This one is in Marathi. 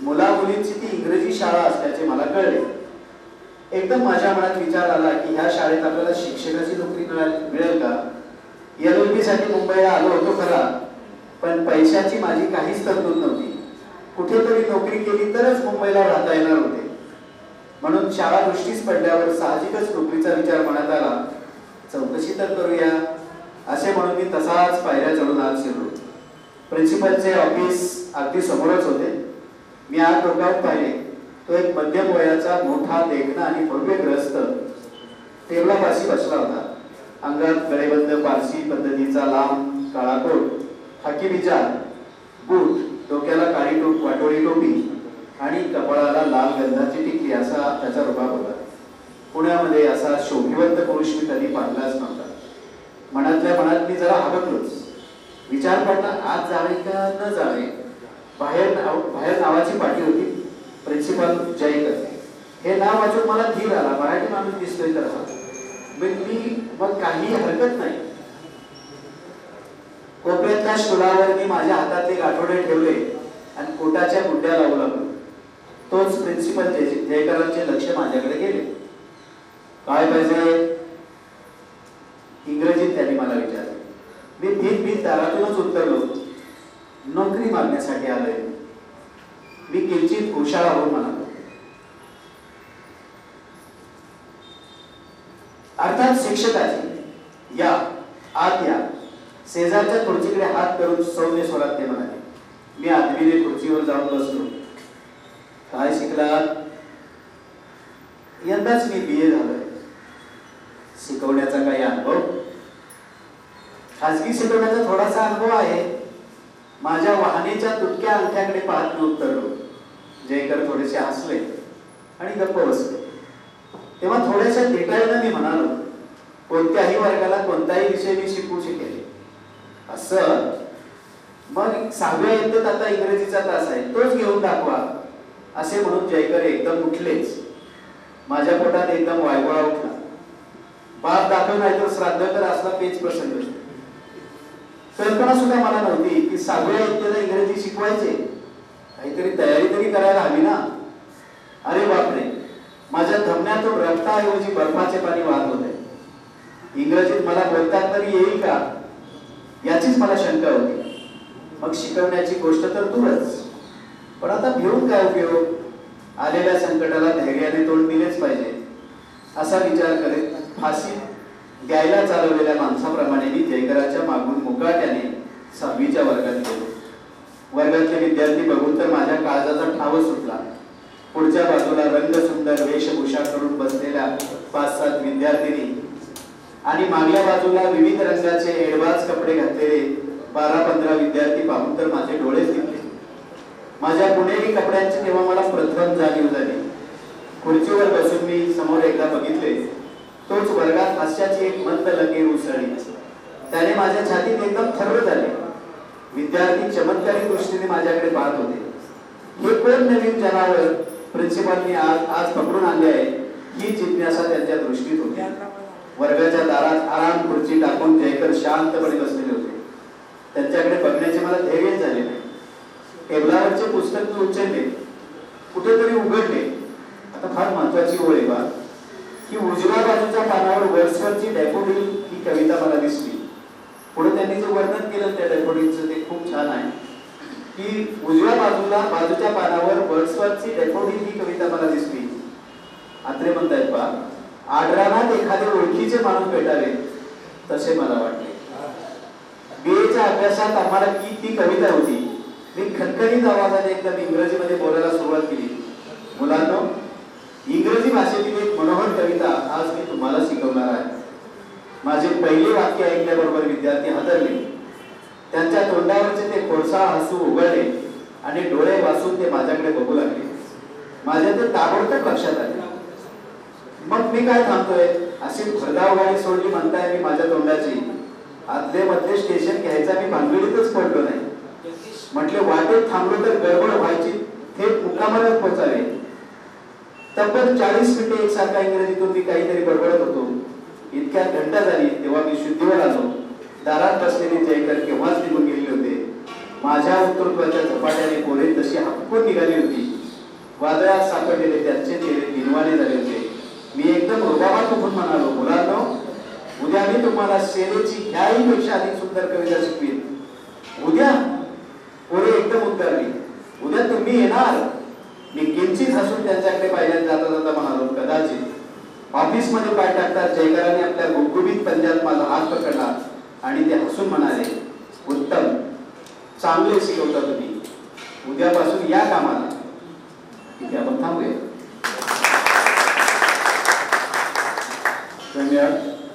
मुला मुलींची ती इंग्रजी शाळा असल्याचे मला कळले. एकदम माझ्या मनात विचार आला की ह्या शाळेत आपल्याला शिक्षकाची नोकरी मिळेल का. LLB साठी मुंबईला आलो होतो खरा, पण पैशाची माझी काहीच तरतूद नव्हती. कुठेतरी नोकरी केली तरच मुंबईला राहता येणार होते. म्हणून शाळा दृष्टीस पडल्यावर साहजिकच नोकरीचा विचार मनात आला. चौकशी तर करूया असे म्हणून मी तसाच पायऱ्या चढून आत शिरलो. प्रिन्सिपलचे ऑफिस अगदी समोरच होते. मी आत डोकावून पाहिले. तो एक मध्यम वयाचा मोठा देखणा आणि भव्य ग्रस्त टेबलापाशी बसला होता. अंगात गळेबंद पारसी पद्धतीचा लांब काळा कोट, खाकी विचार बूट, डोक्याला काळी वाटोळी टोपी आणि कपाळाला लाल गंधाची टिकली असा त्याचा रुबाब होता. पुण्यामध्ये असा शोभिवंत पुरुष मी कधी पाहिलाच नव्हता. मनातल्या मनात मी जरा हबकलोच. विचार पडला आत जावे का न जावे. बाहेर नावाची पाटी होती. प्रिन्सिपल जयकर हे नाव वाचून मला धीर आला. मराठी माणूस दिसतोय तर मी मग काही हरकत नाही. कोपऱ्यातल्या स्टुलावर मी माझ्या हातातले गाठोडे ठेवले आणि कोटाच्या गुड्ड्या लावू लागलो. तोच प्रिन्सिपल जयकरांचे लक्ष माझ्याकडे गेले. काय पाहिजे इंग्रजीत त्यांनी मला विचारले. मी भीत दारातूनच उत्तरलो, नोकरी मागण्यासाठी आलोय. मी किंचित हुशार होऊन म्हणालो. अर्थात शिक्षकाची या आत या. शेजारच्या खुर्चीकडे हात करून सौम्य स्वरात ते म्हणाले. मी आदमीने खुर्चीवर जाऊन बसलो. काय शिकलात. यंदाच मी BA झालोय. शिकवण्याचा काही अनुभव. खाजगी शिकवण्याचा थोडासा अनुभव आहे. माझ्या वाहनेच्या तुटक्या अंगठ्याकडे पाहत मी उत्तरलो. जयकर थोडेसे हसले आणि गप्प बसले. तेव्हा थोड्याशा देटाईनं मी म्हणालो, कोणत्याही वर्गाला कोणताही विषय मी शिकवू शकेल. असं मग 6व्या इयत्तेत आता इंग्रजीचा तास आहे, तोच घेऊन दाखवा असे म्हणून जयकर एकदम उठलेच. माझ्या पोटात एकदम वायगोळा उठला. बाप दाखव नाही तर श्राद्ध कर असला पेच प्रसंग. कल्पना सुद्धा मला नव्हती की 6व्या इयत्तेला इंग्रजी शिकवायचे. काहीतरी तयारी तरी करायला हवी ना. अरे बापरे, माझ्या धमन्यातून रक्ताऐवजी बर्फाचे पाणी वाहत होते. इंग्रजीत मला बोलतात तरी येईल का याचीच मला शंका होती. मग शिकवण्याची गोष्ट तर दूरच, पण आता भिवून काय उपयोग. आलेल्या संकटाला धैर्याने तोंड दिलेच पाहिजे असा विचार करीत फाशी द्यायला चालवलेल्या माणसाप्रमाणे मी जयकराच्या मागून मुकाट्याने 6वीच्या वर्गात गेलो. वर्गातले विद्यार्थी बघून तर माझ्या काळजाचा ठाव सुटला. पुढच्या बाजूला रंगसुंदर वेशभूषा करून बसलेल्या 5-7 विद्यार्थिनी आणि मागल्या बाजूला विविध रंगाचे एडवान्स कपडे घातलेले 12-15 विद्यार्थी पाहून तर माझे डोळेच दिसले. माझ्या पुणेरी कपड्यांची तेव्हा मला प्रथम जाणीव झाली. खुर्चीवर बसून मी समोर एकदा बघितले. तोच वर्गात हास्याची एक मंद लकीर उसळली. त्याने माझ्या छातीत एकदम थर्र झाले. विद्यार्थी चमत्कारिक दृष्टीने माझ्याकडे पाहत होते. हे कोण नवीन जनावर प्रिन्सिपलनी आज पकडून आणले आहे ही जिज्ञासा त्यांच्या दृष्टीत होती. वर्गाच्या दारात आराम खुर्ची टाकून जयकर शांतपणे बसलेले होते. त्यांच्याकडे बघण्याचे मला धैर्य झाले नाही. टेबलावरचे पुस्तक मी उचलले, कुठेतरी उघडले. आता फार महत्वाची ओळ आहे बा की उजव्या बाजूच्या पानावर वर्ड्सवरची डॅफोडिल ही कविता मला दिसली. पुढे त्यांनी जे वर्णन केलं त्या डॅफोडिलचं ते खूप छान आहे की उजव्या बाजूच्या पानावर वर्ड्सवरची डॅफोडिल ही कविता मला दिसली. आत्रे म्हणतायत बा, आडरानात एखादे ओळखीचे माणूस भेटावे तसे मला वाटले. BAच्या अभ्यासात आम्हाला ती कविता होती. मी खणखणीत आवाजाने एकदम इंग्रजीमध्ये बोलायला सुरुवात केली. मुलांनो, इंग्रजी भाषेतील एक मनोहर कविता आज मी तुम्हाला शिकवणार आहे. माझे पहिले वाक्य ऐकल्याबरोबर विद्यार्थी हादरले. त्यांच्या तोंडावरचे ते खोडसाळ हसू उघडले आणि डोळे वासून ते माझ्याकडे बघू लागले. माझ्या ते ताबडतोब लक्षात आले. मग मी काय थांबतोय अशी भरधाव गाडी सोडली म्हणताय मी माझ्या तोंडाची. आदले मधले स्टेशन घ्यायचा मी भानगडीतच पडलो नाही. म्हटले वाटेत थांबलो तर गडबड व्हायची, थेट मुक्कामाला पोहोचावे. तब्बल 40 मिनिटे एकसारखा इंग्रजीतून मी काहीतरी बडबडत होतो. इतक्या घंटा झाली तेव्हा मी शुद्धीवर आलो. दारात बसलेले जयकर केव्हाच निघून गेले होते. माझ्या वक्तृत्वाच्या झपाट्याने पोरे तशी हक्कून निघाली होती. वादळात सापडलेले त्यांचे चेहरे दिनवाने झाले होते. मी एकदम रुबाबात उठून म्हणालो, मुलांनो, उद्या मी तुम्हाला सेनेची ह्याहीपेक्षा अधिक सुंदर कविता शिकवीन. उद्या? पोरे एकदम उद्गारली, उद्या तुम्ही येणार? मी किंचित हसून त्यांच्याकडे पाहिल्यात जाता जाता म्हणालो, कदाचित. ऑफिसमध्ये पाय टाकतात जयकरांनी आपल्या गुबगुबीत पंजात माझा हात पकडला आणि ते हसून म्हणाले, उत्तम, चांगले शिकवता तुम्ही. उद्यापासून या कामाला. इथे आपण थांबूया. धन्यवाद.